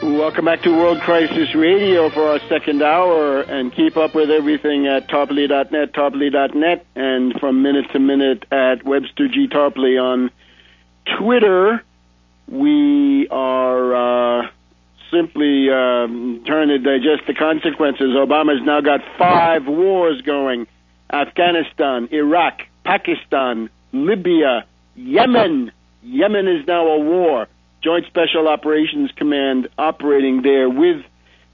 Welcome back to World Crisis Radio for our second hour, and keep up with everything at Tarpley.net, Tarpley.net, and from minute to minute at Webster G. Tarpley on Twitter. We are simply trying to digest the consequences. Obama's now got 5 wars going: Afghanistan, Iraq, Pakistan, Libya, Yemen. Yemen is now a war. Joint Special Operations Command operating there with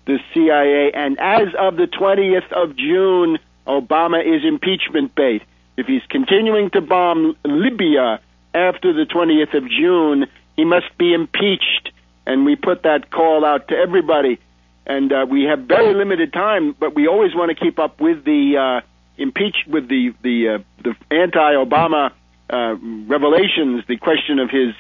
the CIA. And as of the 20th of June, Obama is impeachment bait. If he's continuing to bomb Libya after the 20th of June, he must be impeached. And we put that call out to everybody. And we have very limited time, but we always want to keep up with the the anti-Obama revelations, the question of his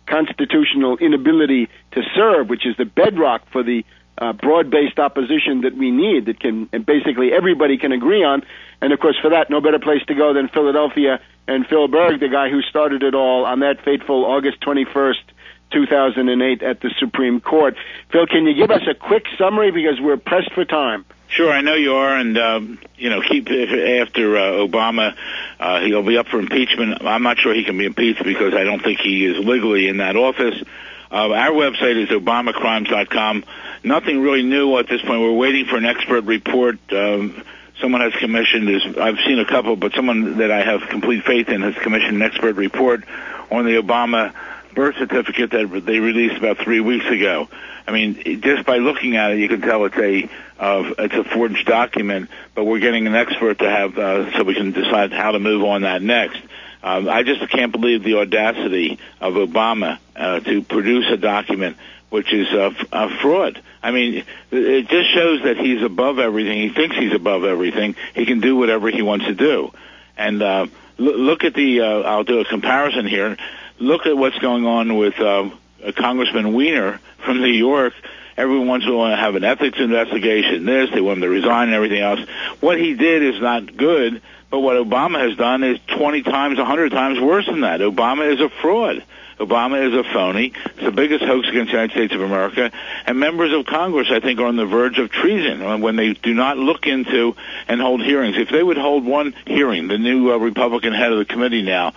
constitutional inability to serve, which is the bedrock for the broad-based opposition that we need, that can, and basically everybody can agree on. And of course, for that, no better place to go than Philadelphia and Phil Berg, the guy who started it all on that fateful August 21st, 2008 at the Supreme Court. Phil, can you give us a quick summary, because we're pressed for time? Sure, I know you are, and keep after Obama. He'll be up for impeachment. I'm not sure he can be impeached because I don't think he is legally in that office. Our website is obamacrimes.com. Nothing really new at this point. We're waiting for an expert report. Someone has commissioned, I've seen a couple, but someone that I have complete faith in has commissioned an expert report on the Obama birth certificate that they released about 3 weeks ago. I mean, just by looking at it, you can tell it's a forged document, but we're getting an expert to have so we can decide how to move on that next. I just can't believe the audacity of Obama to produce a document which is a fraud. I mean, it just shows that he's above everything. He thinks he's above everything. He can do whatever he wants to do. And look at I'll do a comparison here. Look at what's going on with Congressman Weiner from New York. Everyone wants to have an ethics investigation. They want him to resign and everything else. What he did is not good, but what Obama has done is 20 times, 100 times worse than that. Obama is a fraud. Obama is a phony. It's the biggest hoax against the United States of America. And members of Congress, I think, are on the verge of treason when they do not look into and hold hearings. If they would hold one hearing, the new Republican head of the committee now,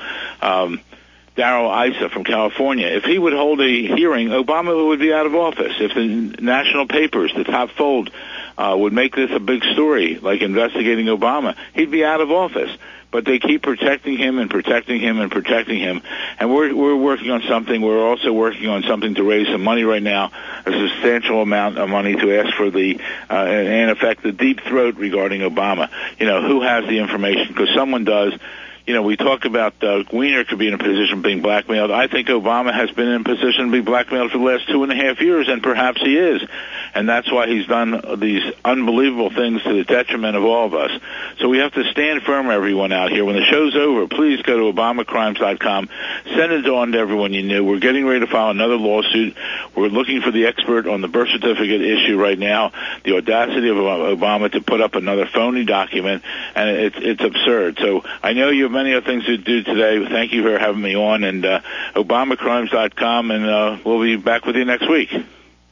Darrell Issa from California, if he would hold a hearing, Obama would be out of office. If the national papers, the top fold, would make this a big story, like investigating Obama, he'd be out of office. But they keep protecting him and protecting him and protecting him. And we're working on something. We're also working on something to raise some money right now, a substantial amount of money to ask for in effect, the deep throat regarding Obama. You know, who has the information? Because someone does. You know, we talk about Weiner could be in a position of being blackmailed. I think Obama has been in a position to be blackmailed for the last 2.5 years, and perhaps he is. And that's why he's done these unbelievable things to the detriment of all of us. So we have to stand firm, everyone out here. When the show's over, please go to obamacrimes.com. Send it on to everyone you knew. We're getting ready to file another lawsuit. We're looking for the expert on the birth certificate issue right now, the audacity of Obama to put up another phony document, and it's absurd. So I know you have many other things to do today. Thank you for having me on, and obamacrimes.com, and we'll be back with you next week.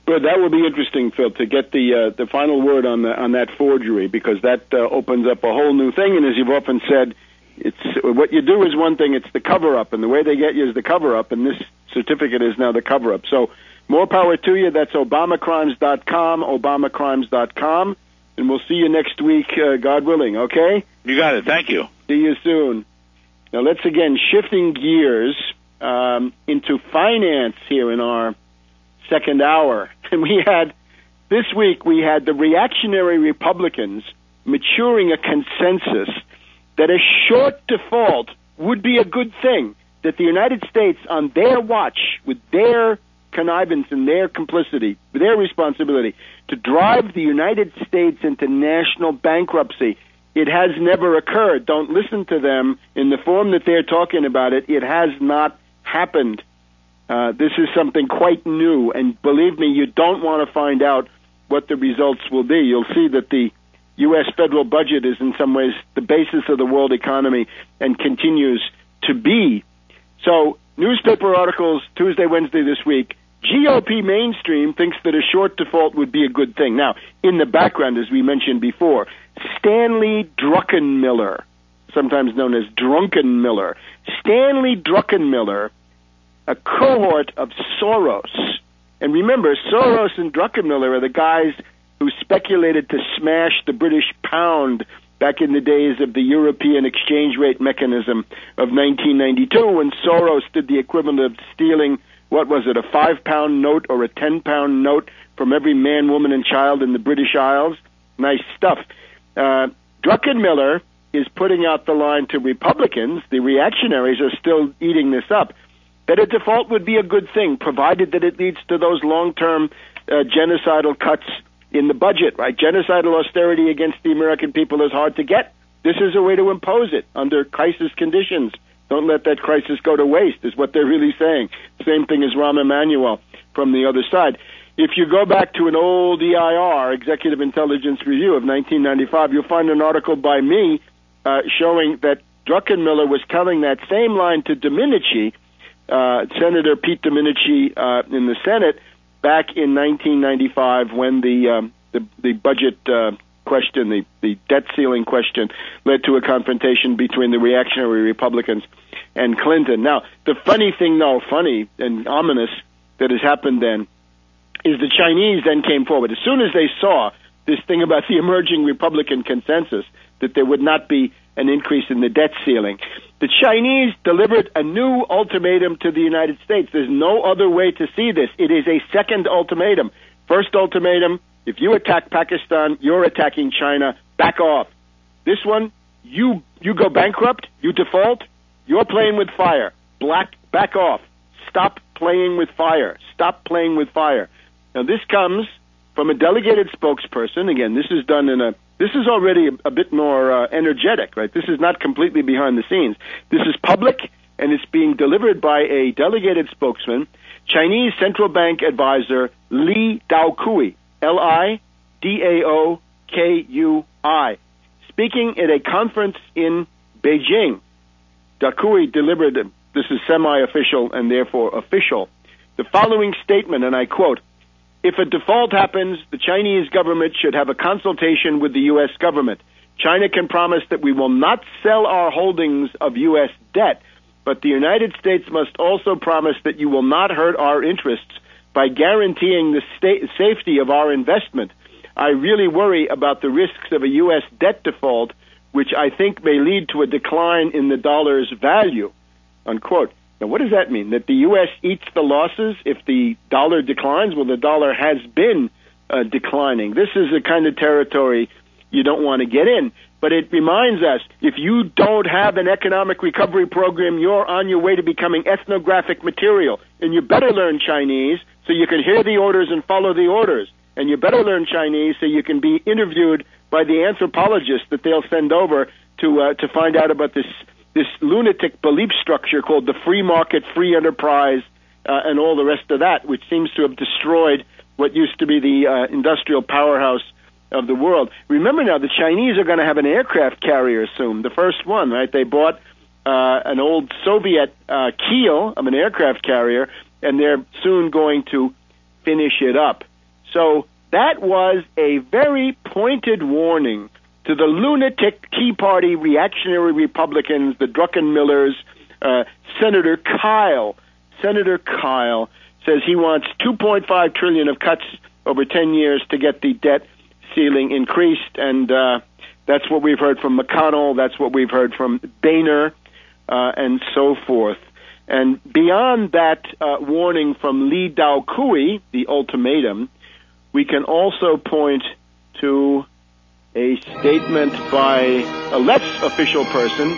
Good. That will be interesting, Phil, to get the final word on that forgery, because that opens up a whole new thing. And as you've often said, it's what you do is one thing; it's the cover-up, and the way they get you is the cover-up. And this certificate is now the cover-up. So more power to you. That's obamacrimes.com, obamacrimes.com, and we'll see you next week, God willing. Okay? You got it. Thank you. See you soon. Now let's again shifting gears into finance here in our second hour. And this week we had the reactionary Republicans maturing a consensus that a short default would be a good thing, that the United States on their watch, with their connivance and their complicity, with their responsibility, to drive the United States into national bankruptcy. It has never occurred. Don't listen to them in the form that they're talking about it. It has not happened. This is something quite new, and believe me, you don't want to find out what the results will be. You'll see that the U.S. federal budget is in some ways the basis of the world economy and continues to be. So newspaper articles Tuesday, Wednesday this week GOP mainstream thinks that a short default would be a good thing. Now, in the background, as we mentioned before, Stanley Druckenmiller, sometimes known as Drunkenmiller, Stanley Druckenmiller, a cohort of Soros. And remember, Soros and Druckenmiller are the guys who speculated to smash the British pound back in the days of the European exchange rate mechanism of 1992, when Soros did the equivalent of stealing, what was it, a 5-pound note or a 10-pound note from every man, woman, and child in the British Isles. Nice stuff. Druckenmiller is putting out the line to Republicans, the reactionaries are still eating this up, that a default would be a good thing, provided that it leads to those long-term genocidal cuts in the budget, right? Genocidal austerity against the American people is hard to get. This is a way to impose it under crisis conditions. Don't let that crisis go to waste, is what they're really saying. Same thing as Rahm Emanuel from the other side. If you go back to an old EIR, Executive Intelligence Review of 1995, you'll find an article by me showing that Druckenmiller was telling that same line to Domenici, Senator Pete Domenici in the Senate, back in 1995 when the budget question, the debt ceiling question, led to a confrontation between the reactionary Republicans and Clinton. Now, the funny thing, though, funny and ominous that has happened then, is the Chinese then came forward. As soon as they saw this thing about the emerging Republican consensus, that there would not be an increase in the debt ceiling, the Chinese delivered a new ultimatum to the United States. There's no other way to see this. It is a second ultimatum. First ultimatum, if you attack Pakistan, you're attacking China. Back off. This one, you go bankrupt, you default, you're playing with fire. Back off. Stop playing with fire. Stop playing with fire. Now, this comes from a delegated spokesperson. Again, this is done this is already a bit more energetic, right? This is not completely behind the scenes. This is public, and it's being delivered by a delegated spokesman, Chinese Central Bank advisor Li Daokui, Lidaokui, speaking at a conference in Beijing. Daokui delivered, this is semi-official and therefore official, the following statement, and I quote, "If a default happens, the Chinese government should have a consultation with the U.S. government. China can promise that we will not sell our holdings of U.S. debt, but the United States must also promise that you will not hurt our interests by guaranteeing the safety of our investment. I really worry about the risks of a U.S. debt default, which I think may lead to a decline in the dollar's value," unquote. Now, what does that mean? That the U.S. eats the losses if the dollar declines? Well, the dollar has been declining. This is the kind of territory you don't want to get in. But it reminds us, if you don't have an economic recovery program, you're on your way to becoming ethnographic material. And you better learn Chinese so you can hear the orders and follow the orders. And you better learn Chinese so you can be interviewed by the anthropologists that they'll send over to find out about this lunatic belief structure called the free market, free enterprise, and all the rest of that, which seems to have destroyed what used to be the industrial powerhouse of the world. Remember now, the Chinese are going to have an aircraft carrier soon, the first one, right? They bought an old Soviet keel of an aircraft carrier, and they're soon going to finish it up. So that was a very pointed warning to the lunatic Tea Party reactionary Republicans, the Druckenmillers. Senator Kyle says he wants $2.5 trillion of cuts over 10 years to get the debt ceiling increased, and that's what we've heard from McConnell, that's what we've heard from Boehner, and so forth. And beyond that warning from Li Daokui, the ultimatum, we can also point to a statement by a less official person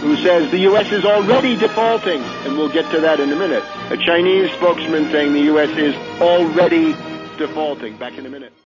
who says the U.S. is already defaulting, and we'll get to that in a minute. A Chinese spokesman saying the U.S. is already defaulting. Back in a minute.